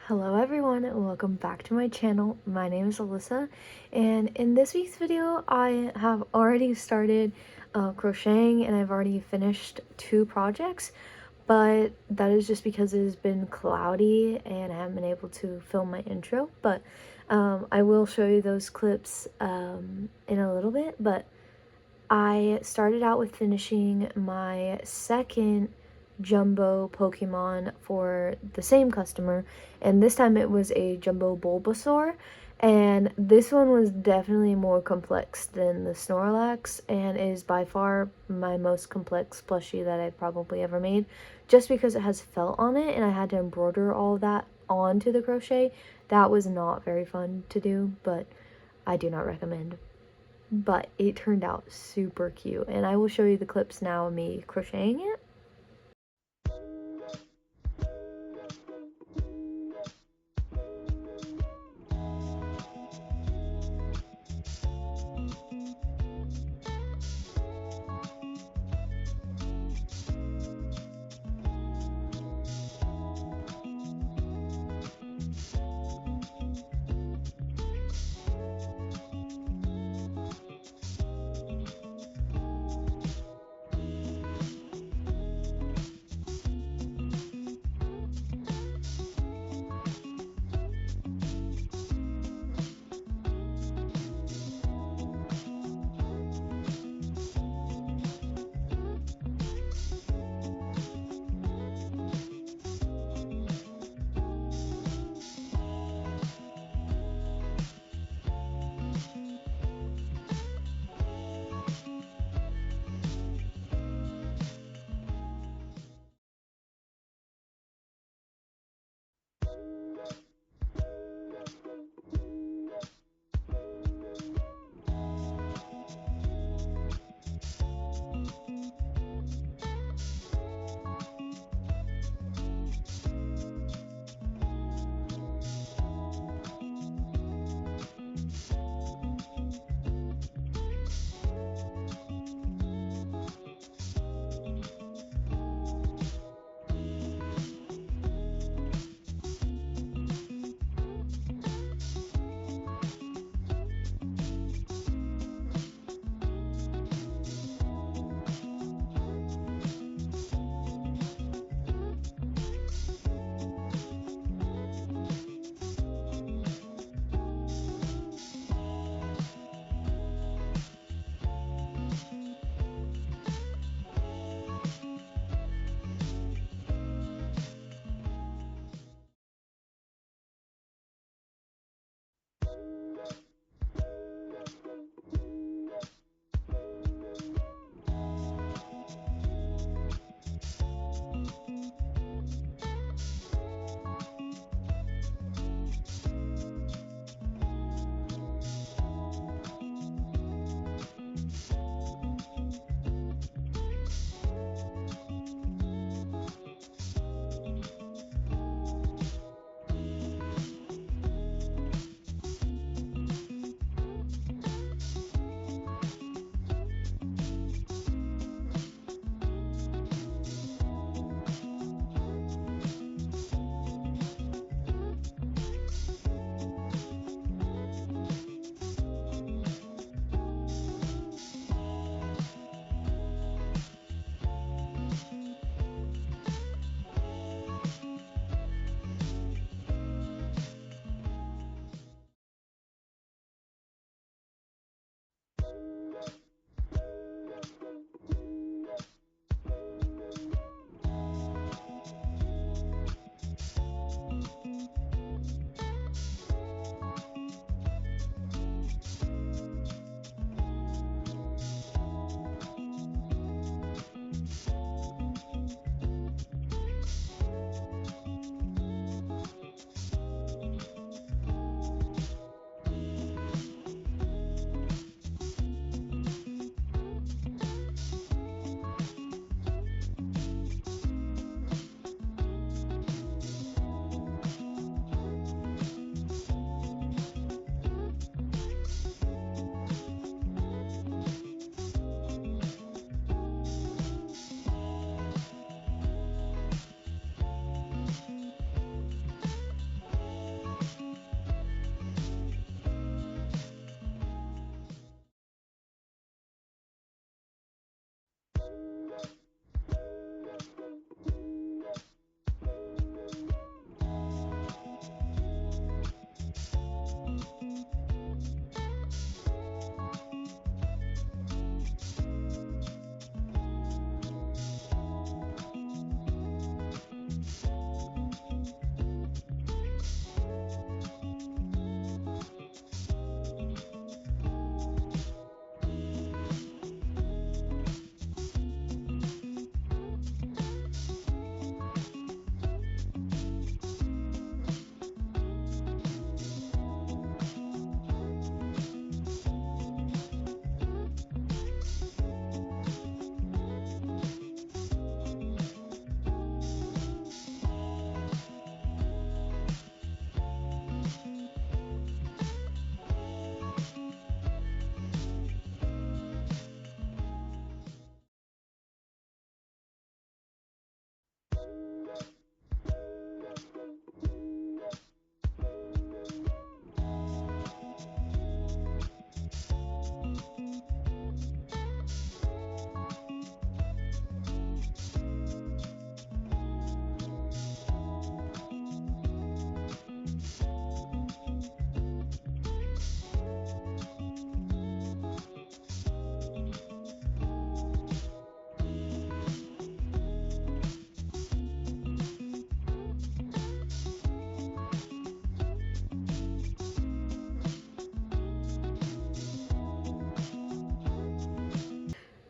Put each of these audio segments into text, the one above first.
Hello everyone and welcome back to my channel. My name is Alyssa, and in this week's video I have already started crocheting and I've already finished 2 projects, but that is just because it has been cloudy and I haven't been able to film my intro. But I will show you those clips in a little bit. But I started out with finishing my second jumbo Pokemon for the same customer, and this time it was a jumbo Bulbasaur, and this one was definitely more complex than the Snorlax and is by far my most complex plushie that I've probably ever made, just because it has felt on it and I had to embroider all that onto the crochet. That was not very fun to do, but I do not recommend. But it turned out super cute, and I will show you the clips now of me crocheting it.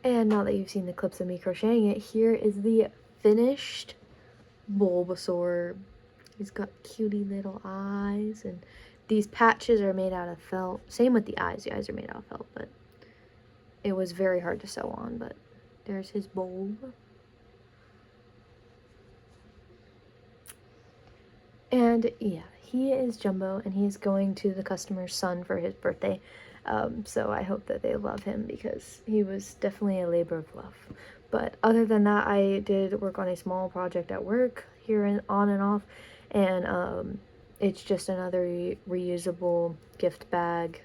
And now that you've seen the clips of me crocheting it, here is the finished Bulbasaur. He's got cutie little eyes, and these patches are made out of felt. Same with the eyes. The eyes are made out of felt, but it was very hard to sew on. But there's his bulb. And yeah, he is Jumbo, and he is going to the customer's son for his birthday. So I hope that they love him, because he was definitely a labor of love. But other than that, I did work on a small project at work here and on and off, and it's just another reusable gift bag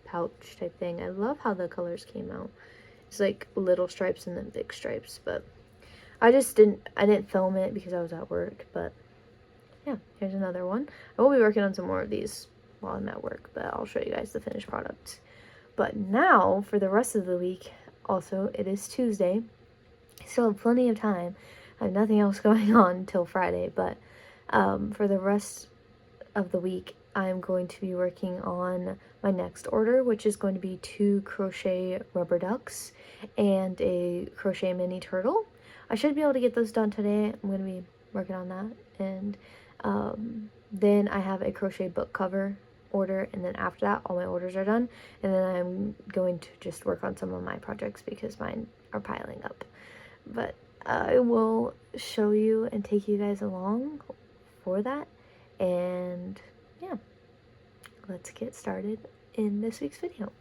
pouch type thing. I love how the colors came out. It's like little stripes and then big stripes, but I didn't film it because I was at work. But yeah, here's another one. I will be working on some more of these while I'm at work, but I'll show you guys the finished product. But now, for the rest of the week, also, it is Tuesday. I still have plenty of time. I have nothing else going on until Friday, but for the rest of the week, I'm going to be working on my next order, which is going to be 2 crochet rubber ducks and a crochet mini turtle. I should be able to get those done today. I'm going to be working on that. And then I have a crochet book cover order, and then after that all my orders are done, and then I'm going to just work on some of my projects because mine are piling up. But I will show you and take you guys along for that, and yeah, let's get started in this week's video.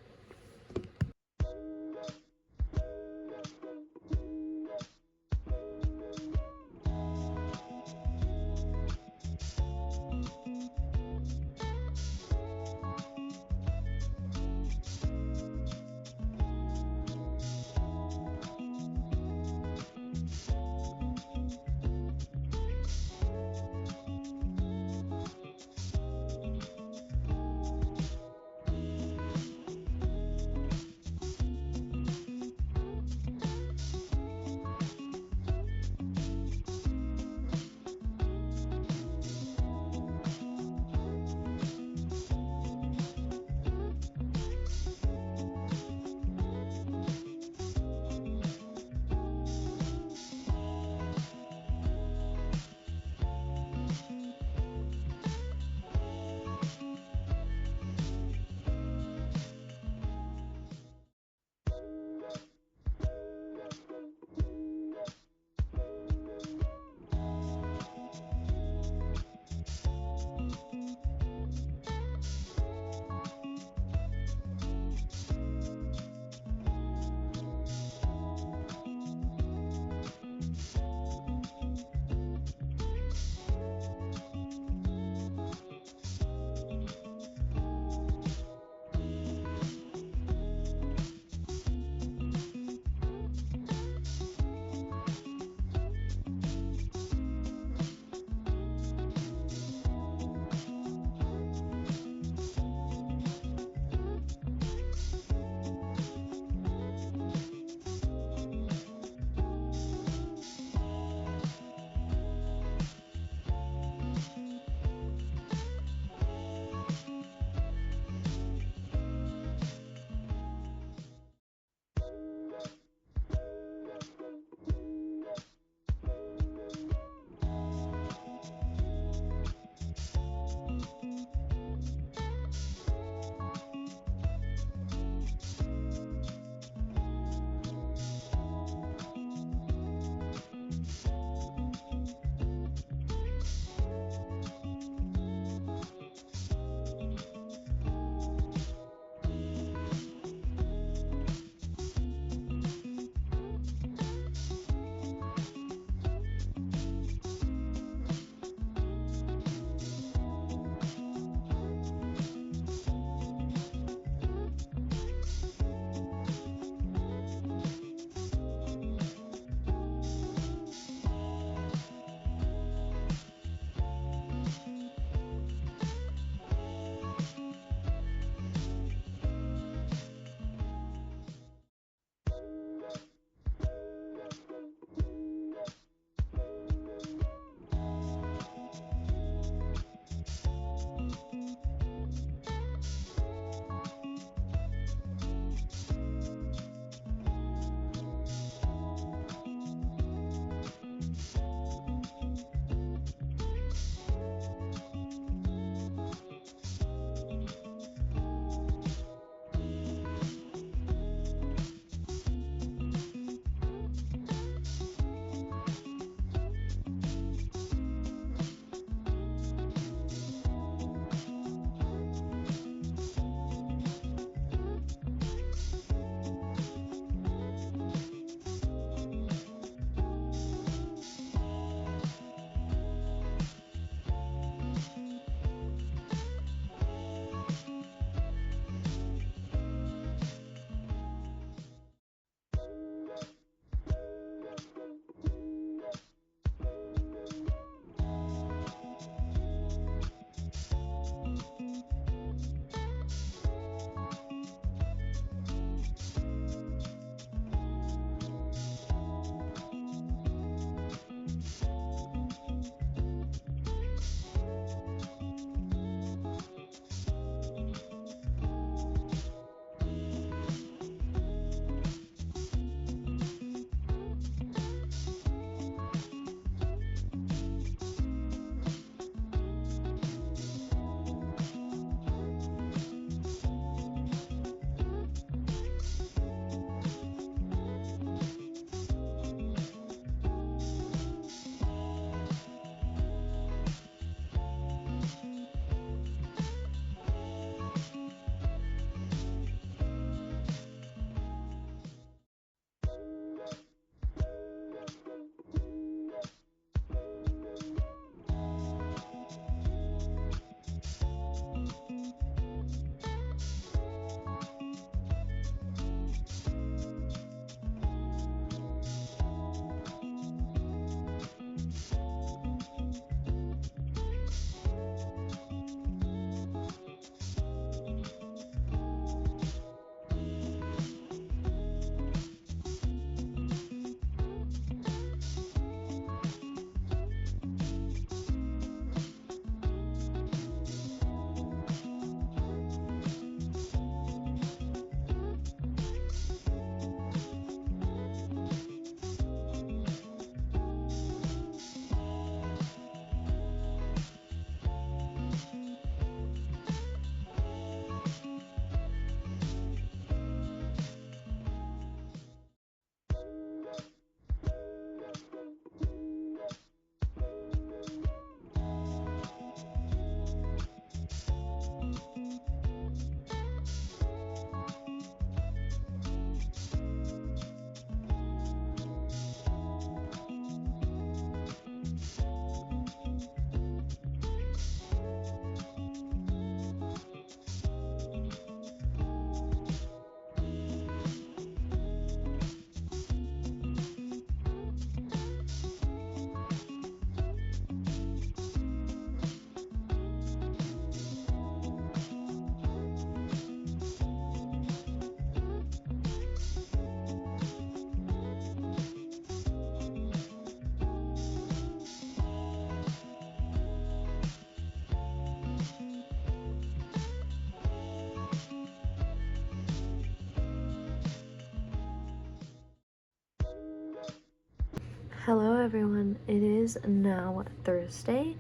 Hello everyone, it is now Thursday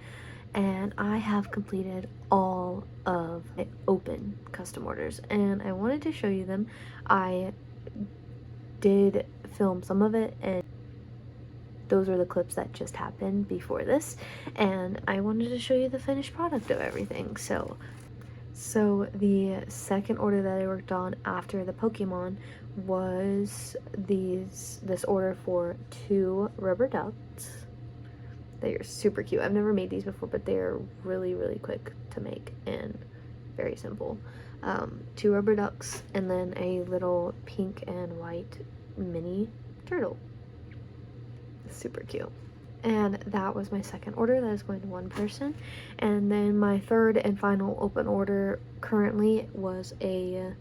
and I have completed all of my open custom orders and I wanted to show you them. I did film some of it and those are the clips that just happened before this, and I wanted to show you the finished product of everything. So the second order that I worked on after the Pokemon was this order for 2 rubber ducks. They are super cute. I've never made these before, but they are really, really quick to make and very simple. 2 rubber ducks and then a little pink and white mini turtle. Super cute. And that was my second order. That is going to one person. And then my third and final open order currently was a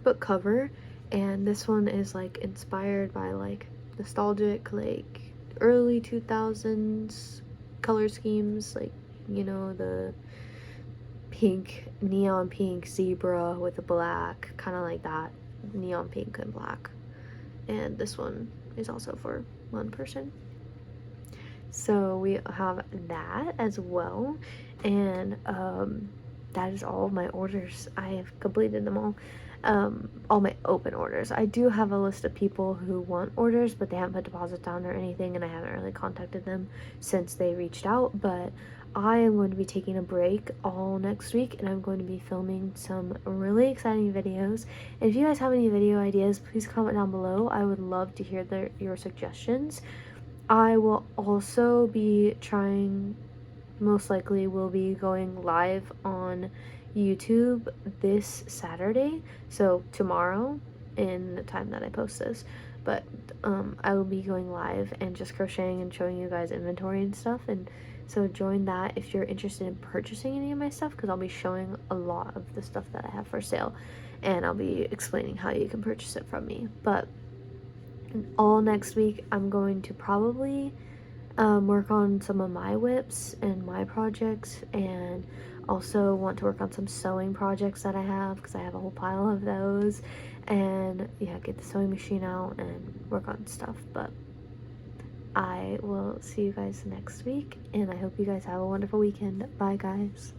book cover, and this one is like inspired by like nostalgic like early 2000s color schemes, like, you know, the pink, neon pink zebra with a black, kind of like that, neon pink and black. And this one is also for one person. So we have that as well, and that is all of my orders. I have completed them all my open orders. I do have a list of people who want orders, but they haven't put deposits down or anything, and I haven't really contacted them since they reached out. But I am going to be taking a break all next week, and I'm going to be filming some really exciting videos. And if you guys have any video ideas, please comment down below. I would love to hear your suggestions. I will also be trying, most likely will be going live on YouTube this Saturday, so tomorrow in the time that I post this. But I will be going live and just crocheting and showing you guys inventory and stuff, and so join that if you're interested in purchasing any of my stuff, because I'll be showing a lot of the stuff that I have for sale, and I'll be explaining how you can purchase it from me. But all next week I'm going to probably work on some of my whips and my projects, and also want to work on some sewing projects that I have, because I have a whole pile of those, and yeah, get the sewing machine out and work on stuff. But I will see you guys next week, and I hope you guys have a wonderful weekend. Bye guys.